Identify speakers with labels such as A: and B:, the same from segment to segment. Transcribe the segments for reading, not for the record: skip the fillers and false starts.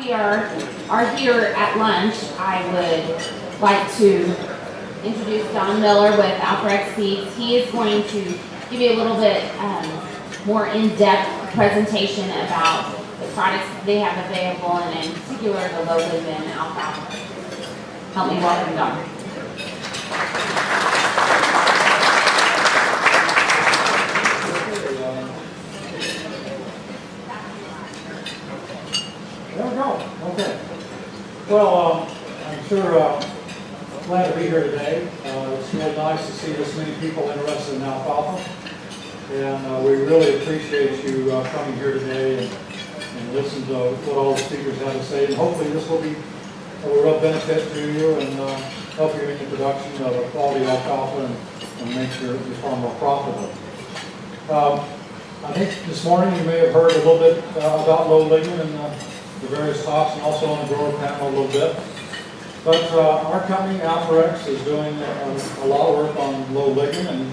A: we are here at lunch, I would like to introduce Don Miller with Alfalfa Seeds. He is going to give you a little bit more in-depth presentation about the products they have available, and in particular the low lignin alfalfa. Help me welcome Don.
B: There we go. Okay. Well, I'm sure glad to be here today. It's really nice to see this many people interested in alfalfa, and we really appreciate you coming here today and listen to what all the speakers have to say. And hopefully this will be a real benefit to you and help you in the production of a quality alfalfa and make your farm more profitable. I think this morning you may have heard a little bit about low lignin and the various talks, and also on the grower panel a little bit. But our company, Alfalfa, is doing a lot of work on low lignin, and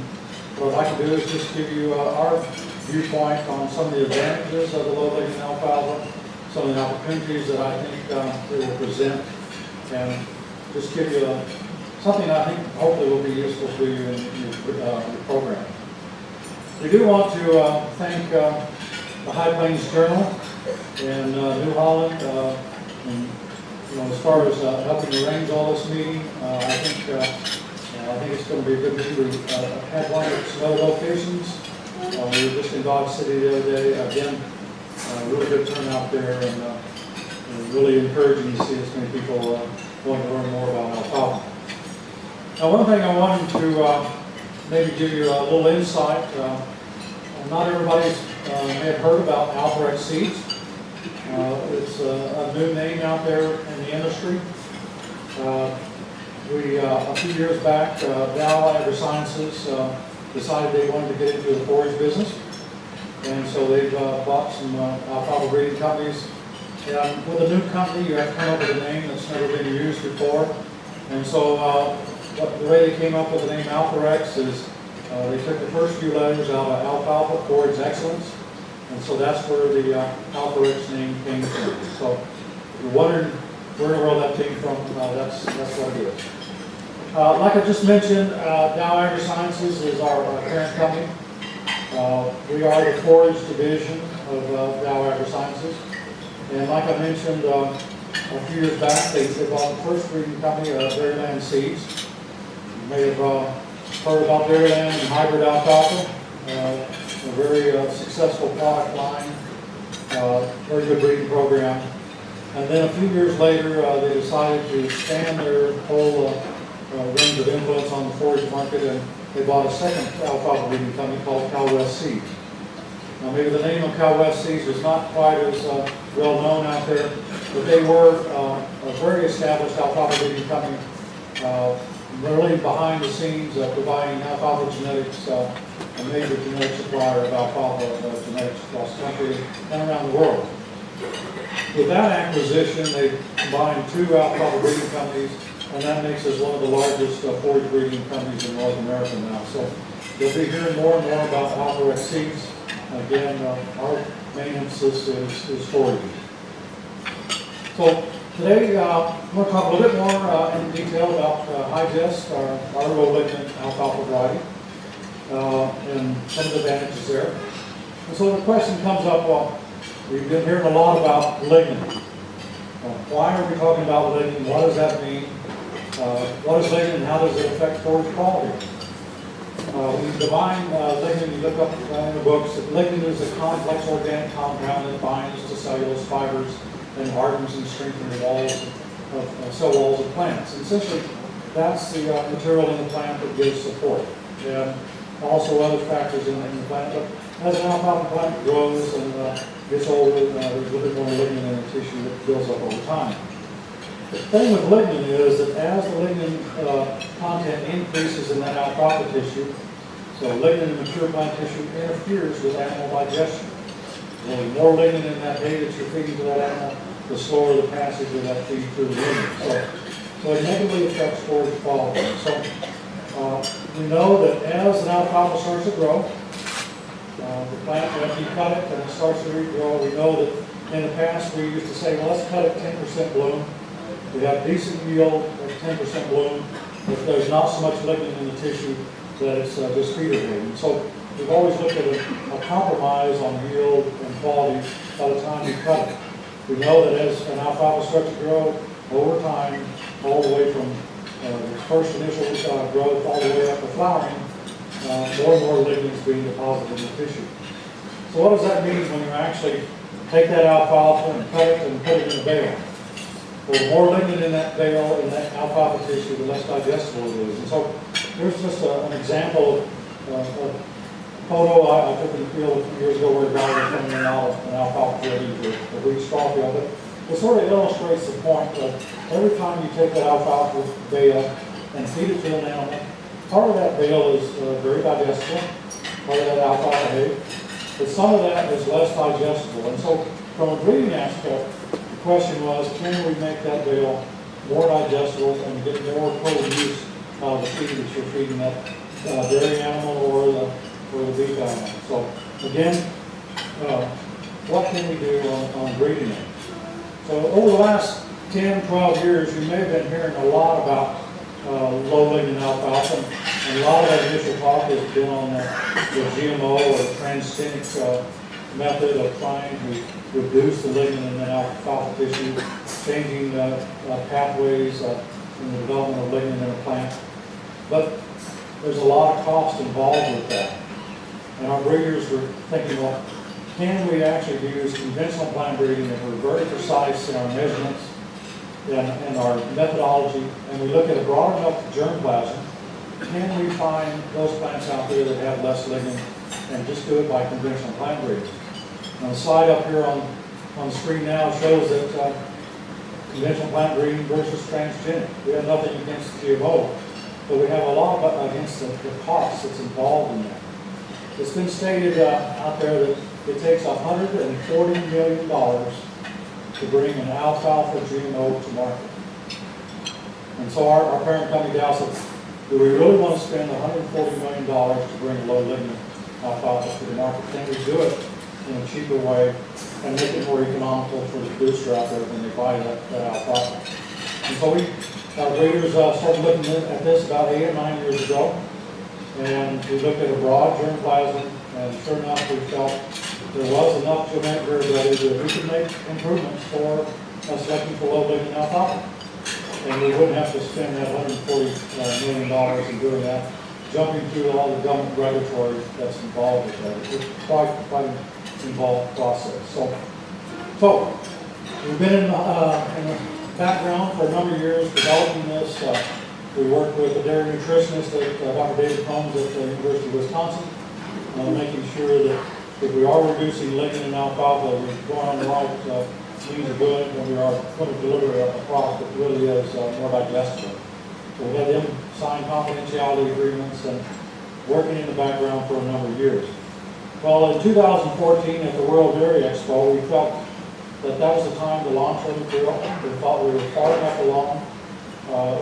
B: what I'd like to do is just give you our viewpoint on some of the advantages of the low lignin alfalfa, some of the opportunities that I think it will present, and just give you something I think hopefully will be useful to you in your program. We do want to thank the High Plains Journal in New Holland, and as far as helping arrange all this meeting. I think it's going to be a good meeting. We had one at some other locations. We were just in Dodge City the other day. Again, really good turnout there, and really encouraging to see as many people wanting to learn more about alfalfa. Now, one thing I wanted to maybe give you a little insight. Not everybody's may have heard about Alfalfa Seeds. It's a new name out there in the industry. A few years back, Dow AgriSciences decided they wanted to get into the forage business, and so they've bought some alfalfa breeding companies. And with a new company, you have to come up with a name that's never been used before. And so the way they came up with the name Alfalfa is they took the first few letters out of alfalfa, forage excellence, and so that's where the Alfalfa name came from. So if you're wondering where in the world that came from, that's what it is. Like I just mentioned, Dow AgriSciences is our parent company. We are the forage division of Dow AgriSciences. And like I mentioned, a few years back, they bought the first breeding company, Dairyland Seeds. You may have heard about Dairyland and hybrid alfalfa. A very successful product line, very good breeding program. And then a few years later, they decided to expand their whole range of influence on the forage market, and they bought a second alfalfa breeding company called Cal-West Seeds. Now, maybe the name of Cal-West Seeds is not quite as well known out there, but they were a very established alfalfa breeding company, really behind the scenes providing alfalfa genetics, a major genetic supplier of alfalfa genetics across the country and around the world. With that acquisition, they combined two alfalfa breeding companies, and that makes us one of the largest forage breeding companies in North America now. So you'll be hearing more and more about Alfalfa Seeds. Again, our main emphasis is foraging. So today, I'm going to talk a little bit more in detail about Hi-Gest, our low lignin alfalfa variety, and some of the advantages there. And so the question comes up, well, we've been hearing a lot about lignin. Why are we talking about lignin? What does that mean? What is lignin and how does it affect forage quality? When you define lignin, you look up in the books that lignin is a complex organic compound that binds to cellulose fibers and hardens and strengthens the walls of cell walls of plants. And essentially, that's the material in the plant that gives support. And also other factors in the plant. But as an alfalfa plant grows and gets older, there's a little bit more lignin in the tissue that builds up over time. The thing with lignin is that as the lignin content increases in that alfalfa tissue, so lignin in mature plant tissue interferes with animal digestion. The more lignin in that hay that you're feeding to that animal, the slower the passage of that feed through the lignin. So it negatively affects forage quality. So we know that as an alfalfa starts to grow, the plant, when you cut it and it starts to regrow, we know that In the past, we used to say, well, let's cut it 10% bloom. We have decent yield at 10% bloom, but there's not so much lignin in the tissue that it's just feeder hating. So we've always looked at a compromise on yield and quality by the time you cut it. We know that as an alfalfa starts to grow over time, all the way from the first initial growth all the way up to flowering, more and more lignin is being deposited in the tissue. So what does that mean when you actually take that alfalfa and cut it and put it in a bale? Well, the more lignin in that bale, in that alfalfa tissue, the less digestible it is. And so here's just an example of a photo I took in the field a few years ago where a guy was coming in out of an alfalfa field into a wheat straw field. But it sort of illustrates the point that every time you take that alfalfa bale and feed it to an animal, part of that bale is very digestible, part of that alfalfa hay, but some of that is less digestible. And so from a breeding aspect, the question was, can we make that bale more digestible and get more total use out of the feed that you're feeding that dairy animal or the beef animal? So again, what can we do on breeding it? So over the last 10, 12 years, you may have been hearing a lot about low lignin alfalfa, and a lot of that initial talk has been on the GMO or transgenic method of trying to reduce the lignin in the alfalfa tissue, changing pathways in the development of lignin in a plant. But there's a lot of cost involved with that. And our breeders were thinking, well, can we actually use conventional plant breeding if we're very precise in our measurements and our methodology, and we look at a broad enough germplasm, can we find those plants out there that have less lignin and just do it by conventional plant breeding? Now the slide up here on the screen now shows that conventional plant breeding versus transgenic. We have nothing against GMO, but we have a lot against the cost that's involved in that. It's been stated out there that it takes $140 million to bring an alfalfa GMO to market. And so our parent company Dow said, do we really want to spend $140 million to bring low lignin alfalfa to the market? Can we do it in a cheaper way and make it more economical for the producer out there when they buy that alfalfa? And so our breeders started looking at this about 8 or 9 years ago, and we looked at a broad germplasm, and sure enough we felt there was enough genetic variability that we could make improvements for selecting for low lignin alfalfa. And we wouldn't have to spend that $140 million in doing that, jumping through all the government regulatory that's involved with that. It's quite an involved process. So we've been in the background for a number of years developing this. We work with a dairy nutritionist at Dr. David Combs at the University of Wisconsin, making sure that if we are reducing lignin in alfalfa, we're going on the right means of doing it, and we are going to deliver a product that really is more digestible. So we had them sign confidentiality agreements and working in the background for a number of years. Well, in 2014 at the World Dairy Expo, we felt that was the time to launch our material. We thought we were far enough along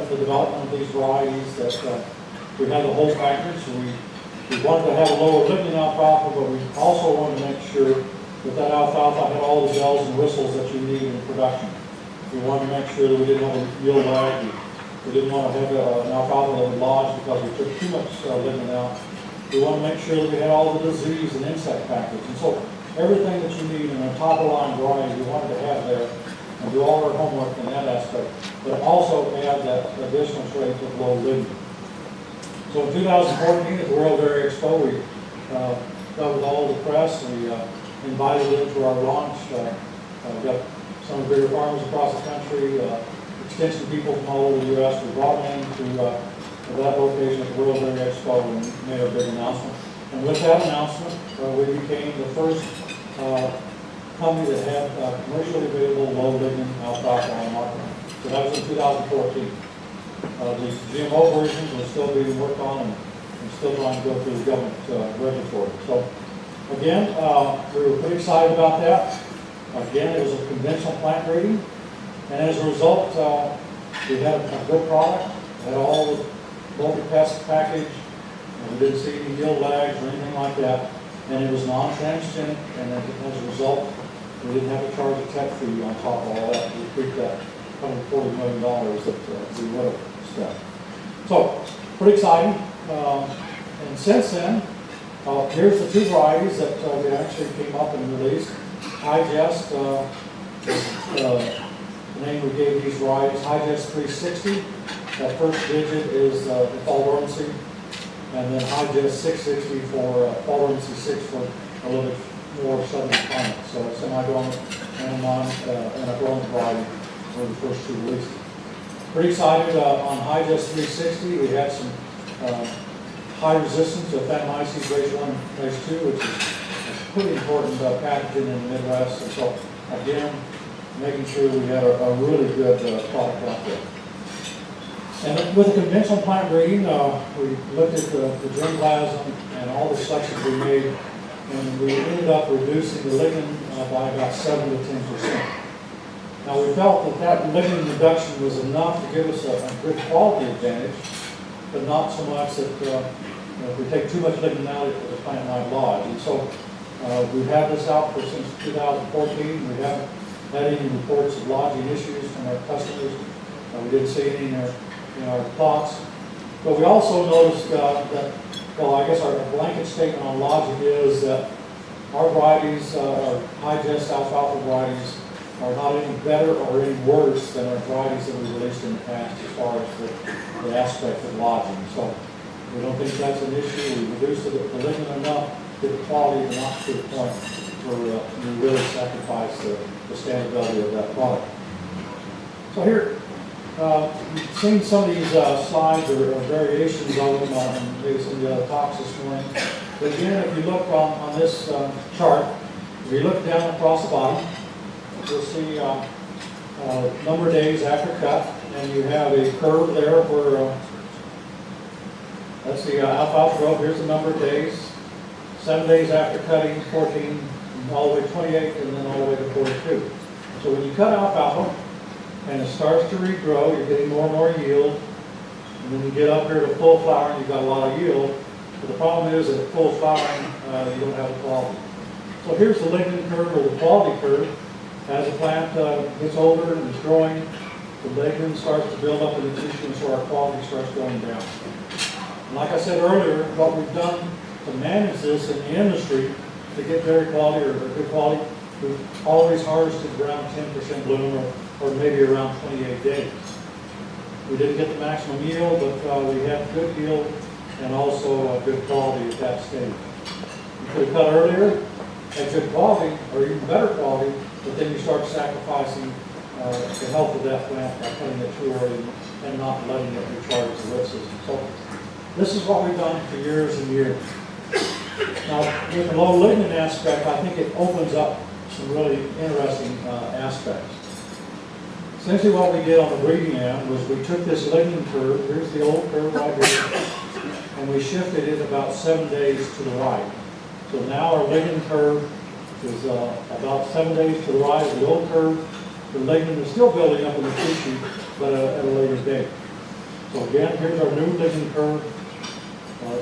B: in the development of these varieties that we had the whole package. We wanted to have a lower lignin alfalfa, but we also wanted to make sure that alfalfa had all the bells and whistles that you need in production. We wanted to make sure that we didn't have a yield lag. We didn't want to have an alfalfa that would lodge because we took too much lignin out. We wanted to make sure that we had all the disease and insect package. And so everything that you need in a top-of-line variety, we wanted to have there and do all our homework in that aspect, but also add that additional trait of low lignin. So in 2014 at the World Dairy Expo, we got with all the press. We invited them to our launch. We got some of the bigger farmers across the country, extension people from all over the U.S. We brought them into that location at the World Dairy Expo and made a big announcement. And with that announcement, we became the first company that had commercially available low lignin alfalfa on the market. So that was in 2014. The GMO versions were still being worked on and still trying to go through the government regulatory. So again, we were pretty excited about that. Again, it was a conventional plant breeding, and as a result, we had a good product, had all the multi-pest package, and we didn't see any yield lags or anything like that, and it was non-transgenic, and as a result, We didn't have to charge a tech fee on top of all that. We freaked that $140 million that we would have spent. So, pretty exciting. And since then, here's the two varieties that we actually came up and released. Hi-Gest is the name we gave these varieties. Hi-Gest 360. That first digit is the fall dormancy. And then Hi-Gest 660 for fall dormancy 6 for a little bit more southern climate. So semi-dormant and a dormant variety were the first two releases. Pretty excited on Hi-Gest 360. We had some high resistance to Phantomyces race 1, race 2, which is a pretty important pathogen in the Midwest. And so again, making sure we had a really good product out there. And with the conventional plant breeding, we looked at the germplasm and all the selections we made, and we ended up reducing the lignin by about 7 to 10%. Now we felt that lignin reduction was enough to give us a good quality advantage, but not so much that if we take too much lignin out, the plant might lodge. And so we've had this out since 2014. We haven't had any reports of lodging issues from our customers. We didn't see any in our plots. But we also noticed that, well, I guess our blanket statement on lodging is that our varieties, our Hi-Gest alfalfa varieties, are not any better or any worse than our varieties that we released in the past as far as the aspect of lodging. So we don't think that's an issue. We reduced the lignin enough to the quality, but not to the point where we really sacrifice the standability of that product. So here, you've seen some of these slides or variations of them on maybe some of the other talks this morning. But again, if you look on this chart, if you look down across the bottom, you'll see number of days after cut, and you have a curve there where that's the alfalfa growth. Here's the number of days. 7 days after cutting, 14, all the way to 28, and then all the way to 42. So when you cut alfalfa, and it starts to regrow, you're getting more and more yield, and then you get up here to full flowering, you've got a lot of yield. But the problem is that at full flowering, you don't have the quality. So here's the lignin curve, or the quality curve. As the plant gets older and is growing, the lignin starts to build up in the tissue, and so our quality starts going down. And like I said earlier, what we've done to manage this in the industry to get dairy quality or good quality, we've always harvested around 10% bloom or maybe around 28 days. We didn't get the maximum yield, but we had good yield and also good quality at that stage. You could have cut earlier at good quality or even better quality, but then you start sacrificing the health of that plant by cutting it too early and not letting it recharge the root system. So this is what we've done for years and years. Now, with the low lignin aspect, I think it opens up some really interesting aspects. Essentially what we did on the breeding end was we took this lignin curve, here's the old curve right here, and we shifted it about 7 days to the right. So now our lignin curve is about 7 days to the right of the old curve. The lignin is still building up in the tissue, but at a later date. So again, here's our new lignin curve,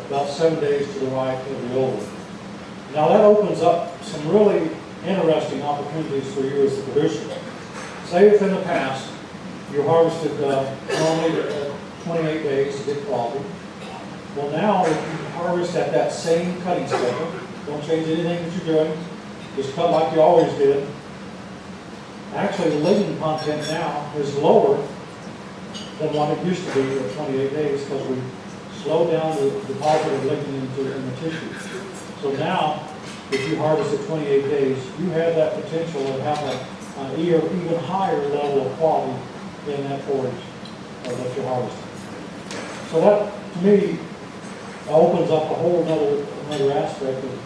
B: about 7 days to the right of the old one. Now that opens up some really interesting opportunities for you as the producer. Say if in the past you harvested normally at 28 days to get quality. Well now if you harvest at that same cutting schedule, don't change anything that you're doing, just cut like you always did. Actually the lignin content now is lower than what it used to be at 28 days because we slowed down the deposit of lignin in the tissue. So now if you harvest at 28 days, you have that potential to have an even higher level of quality in that forage that you're harvesting. So that, to me, opens up a whole another aspect of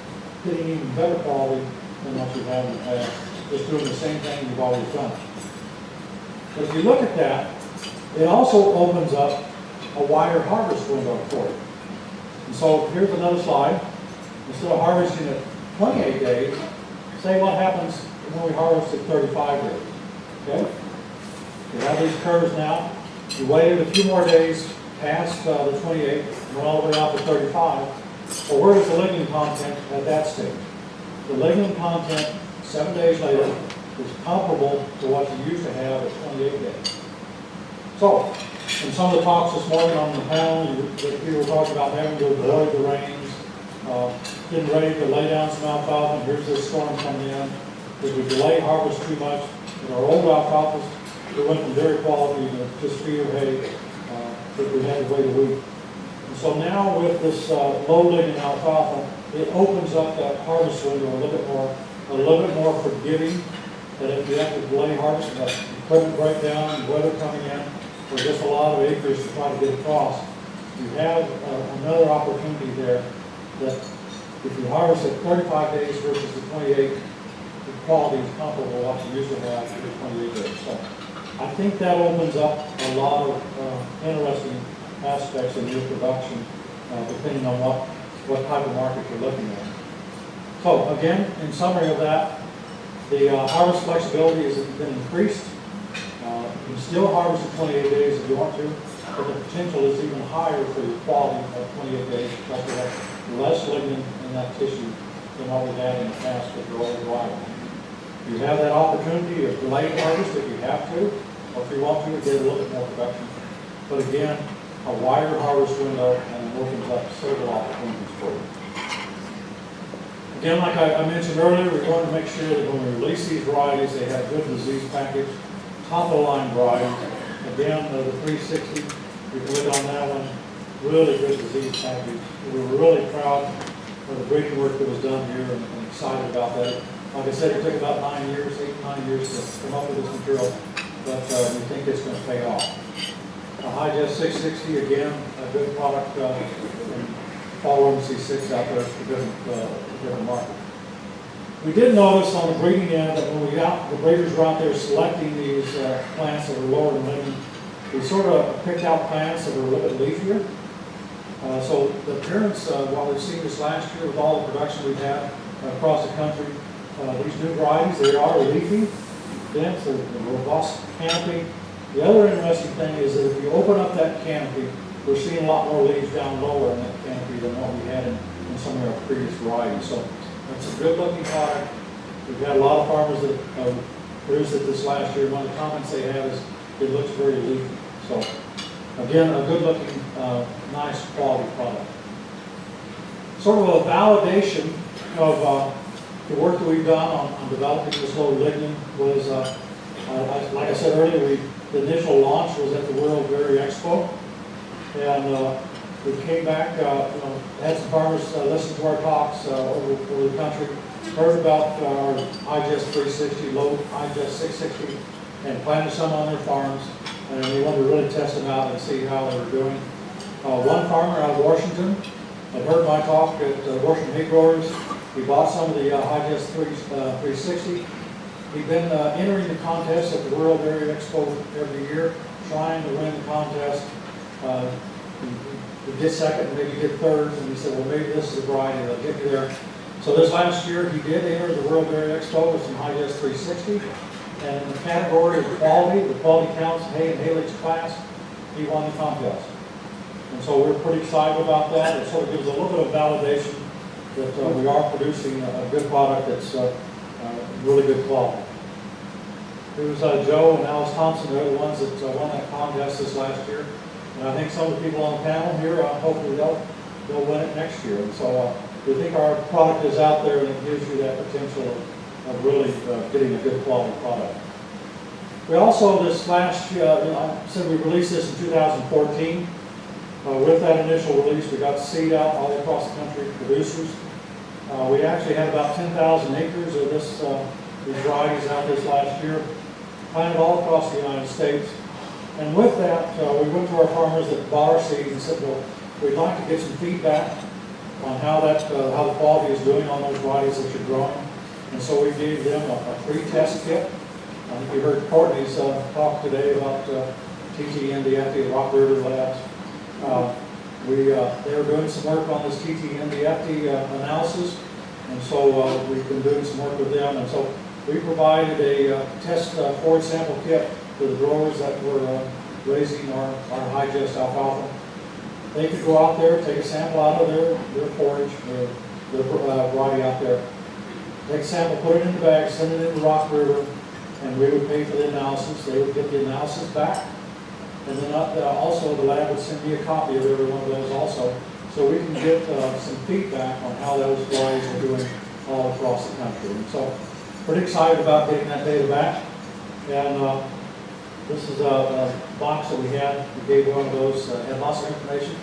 B: getting even better quality than what you've had in the past, just doing the same thing you've always done. But if you look at that, it also opens up a wider harvest window for you. And so here's another slide. Instead of harvesting at 28 days, say what happens when we harvest at 35 days. Okay? You have these curves now. You waited a few more days past the 28, went all the way out to 35. Well, where is the lignin content at that stage? The lignin content 7 days later is comparable to what you used to have at 28 days. So, in some of the talks this morning on the panel, we were talking about having to avoid the rains, getting ready to lay down some alfalfa, and here's this storm coming in. If we delay harvest too much, in our old alfalfas, we went from dairy quality to just feeder hay, if we had to wait a week. And so now with this low lignin alfalfa, it opens up that harvest window a little bit more forgiving, that if you have to delay harvest, equipment breakdown, weather coming in, or just a lot of acres to try to get across, you have another opportunity there that if you harvest at 35 days versus the 28, the quality is comparable to what you usually have for the 28 days. So I think that opens up a lot of interesting aspects of your production, depending on what type of market you're looking at. So again, in summary of that, the harvest flexibility has been increased. You can still harvest at 28 days if you want to, but the potential is even higher for your quality at 28 days because we have less lignin in that tissue than what we had in the past with the old variety. You have that opportunity of delayed harvest if you have to, or if you want to, get a little bit more production. But again, a wider harvest window and it opens up several opportunities for you. Again, like I mentioned earlier, we're going to make sure that when we release these varieties, they have good disease package, top of the line varieties. Again, the 360, we put on that one, really good disease package. We were really proud of the breeding work that was done here and excited about that. Like I said, it took about 9 years, 8 to 9 years to come up with this material, but we think it's going to pay off. Hi-Gest 660, again, a good product, and follow C6 out there for different markets. We did notice on the breeding end that when the breeders were out there selecting these plants that were lower in lignin, we sort of picked out plants that were a little bit leafier. So the appearance, while we've seen this last year with all the production we've had across the country, these new varieties, they are leafy, dense, a robust canopy. The other interesting thing is that if you open up that canopy, we're seeing a lot more leaves down lower in that canopy than what we had in some of our previous varieties. So it's a good looking product. We've had a lot of farmers that produced it this last year. One of the comments they have is it looks very leafy. So again, a good looking, nice quality product. Sort of a validation of the work that we've done on developing this low lignin was, like I said earlier, the initial launch was at the World Dairy Expo. And we came back, had some farmers listen to our talks over the country, heard about our Hi-Gest 360, low Hi-Gest 660, and planted some on their farms. And we wanted to really test them out and see how they were doing. One farmer out of Washington had heard my talk at Washington Hay Growers. He bought some of the Hi-Gest 360. He'd been entering the contest at the World Dairy Expo every year, trying to win the contest. He did second, maybe did third, and he said, well, maybe this is a variety that'll get you there. So this last year, he did enter the World Dairy Expo with some Hi-Gest 360. And in the category of the quality counts, hay and haylage class, he won the contest. And so we're pretty excited about that. It sort of gives a little bit of validation that we are producing a good product that's really good quality. It was Joe and Alice Thompson, they're the ones that won that contest this last year. And I think some of the people on the panel here, hopefully they'll win it next year. And so we think our product is out there and it gives you that potential of really getting a good quality product. We also, this last year, I said we released this in 2014. With that initial release, we got seed out all across the country to producers. We actually had about 10,000 acres of these varieties out this last year, planted all across the United States. And with that, we went to our farmers that bought our seeds and said, well, we'd like to get some feedback on how the quality is doing on those varieties that you're growing. And so we gave them a free test kit. I think you heard Courtney's talk today about TTNDF, the Rock River Labs. They were doing some work on this TTNDF analysis, and so we've been doing some work with them. And so we provided a test forage sample kit to the growers that were raising our Hi-Gest alfalfa. They could go out there, take a sample out of their forage, their variety out there, take a sample, put it in the bag, send it into Rock River, and we would pay for the analysis. They would get the analysis back. And then also the lab would send me a copy of every one of those also, so we can get some feedback on how those varieties are doing all across the country. And so, pretty excited about getting that data back. And this is a box that we had. We gave one of those, had lots of information,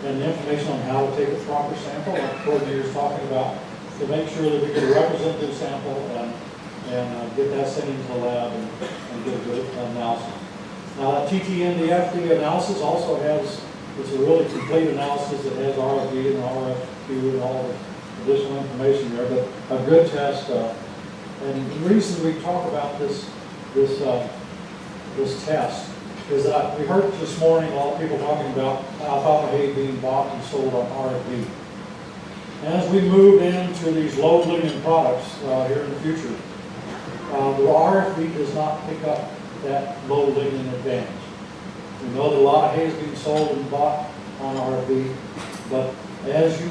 B: and the information on how to take a proper sample, like the coordinator is talking about, to make sure that we get a representative sample and get that sent into the lab and get a good analysis. Now, TTNDFD analysis also has, it's a really complete analysis that has RFD and RFQ and all the additional information there, but a good test. And the reason we talk about this test is that we heard this morning a lot of people talking about alfalfa hay being bought and sold on RFD. And as we move into these low lignin products here in the future, the RFD does not pick up that low lignin advantage. We know that a lot of hay is being sold and bought on RFD, but as you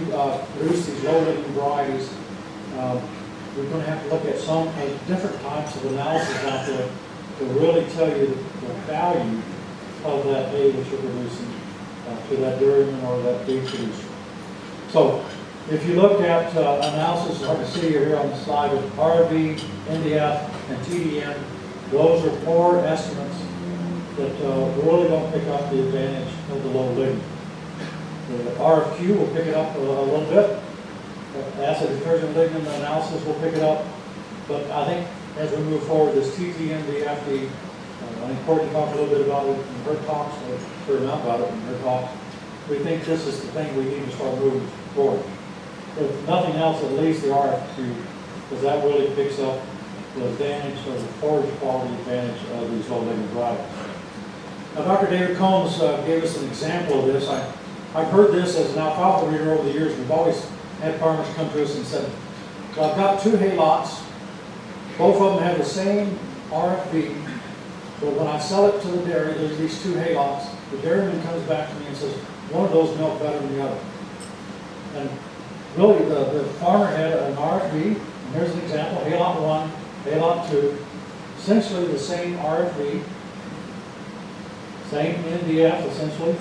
B: produce these low lignin varieties, we're going to have to look at some different types of analysis out there to really tell you the value of that hay that you're producing to that dairyman or that beef producer. So if you look at analysis, like I see here on the slide with RB, NDF, and TDN, those are poor estimates that really don't pick up the advantage of the low lignin. The RFQ will pick it up a little bit. Acid detergent lignin analysis will pick it up. But I think as we move forward, this TTNDFD, I think Courtney talked a little bit about it in her talks, or heard enough about it in her talks. We think this is the thing we need to start moving forward. If nothing else, at least the RFQ, because that really picks up the advantage or the forage quality advantage of these low lignin varieties. Now, Dr. David Combs gave us an example of this. I've heard this as an alfalfa breeder over the years. We've always had farmers come to us and said, well, I've got 2 hay lots. Both of them have the same RFB, but when I sell it to the dairy, there's these 2 hay lots. The dairyman comes back to me and says, one of those milk better than the other. And really, the farmer had an RFB, and here's an example, hay lot 1, hay lot 2, essentially the same RFB, same NDF essentially.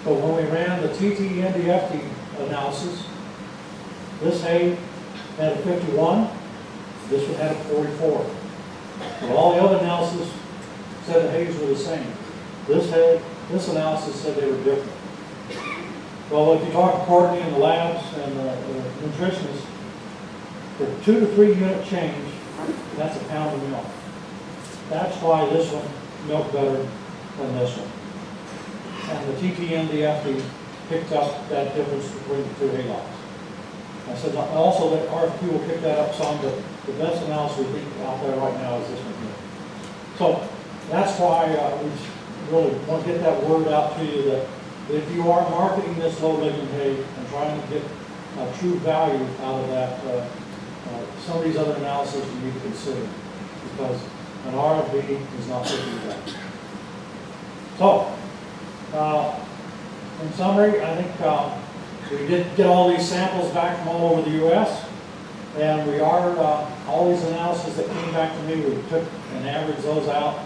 B: But when we ran the TTNDFT analysis, this hay had a 51, this one had a 44. But all the other analysis said the hays were the same. This analysis said they were different. Well, if you talk to Courtney and the labs and the nutritionists, for 2 to 3 unit change, that's a pound of milk. That's why this one milked better than this one. And the TTNDFD picked up that difference between the 2 hay lots. I said also that RFQ will pick that up some, but the best analysis we think out there right now is this one here. So that's why we really want to get that word out to you that if you are marketing this low lignin hay and trying to get true value out of that, some of these other analyses you need to consider, because an RFB is not picking it up. So, in summary, I think we did get all these samples back from all over the U.S., and we are, all these analyses that came back to me, we took and averaged those out,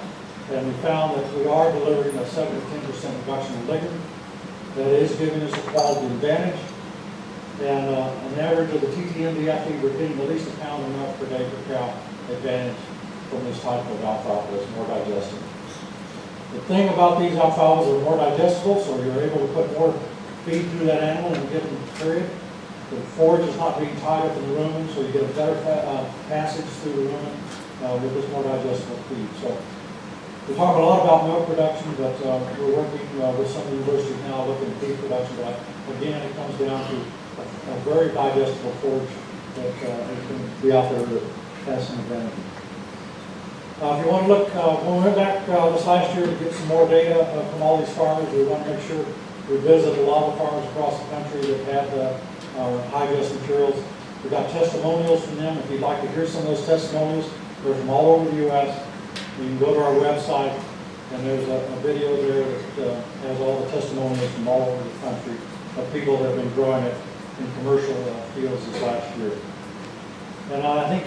B: and we found that we are delivering a 7 to 10% reduction in lignin. That is giving us a quality advantage, and an average of the TTNDFD, we're getting at least a pound of milk per day per cow advantage from this type of alfalfa. It's more digestible. The thing about these alfalfas, they're more digestible, so you're able to put more feed through that animal in a given period. The forage is not being tied up in the rumen, so you get a better passage through the rumen with this more digestible feed. So we talk a lot about milk production, but we're working with some universities now looking at feed production. But again, it comes down to a very digestible forage that can be out there that has some advantage. If you want to look, when we went back this last year to get some more data from all these farmers, we want to make sure we visit a lot of farmers across the country that had our Hi-Gest materials. We got testimonials from them. If you'd like to hear some of those testimonials, they're from all over the U.S. You can go to our website, and there's a video there that has all the testimonials from all over the country of people that have been growing it in commercial fields this last year. And I think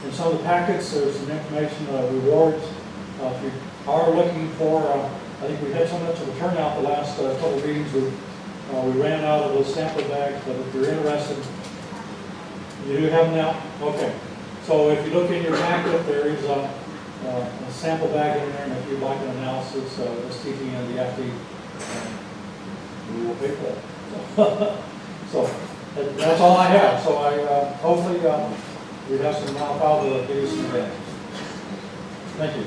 B: in some of the packets, there's some information, rewards. If you are looking for, I think we had so much of a turnout the last couple of meetings, we ran out of those sample bags, but if you're interested, you do have them now? Okay. So if you look in your packet, there is a sample bag in there, and if you'd like an analysis, STT and the FD, we will pay for it. So that's all I have. So I hopefully we have some alfalfa to give you some data. Thank you.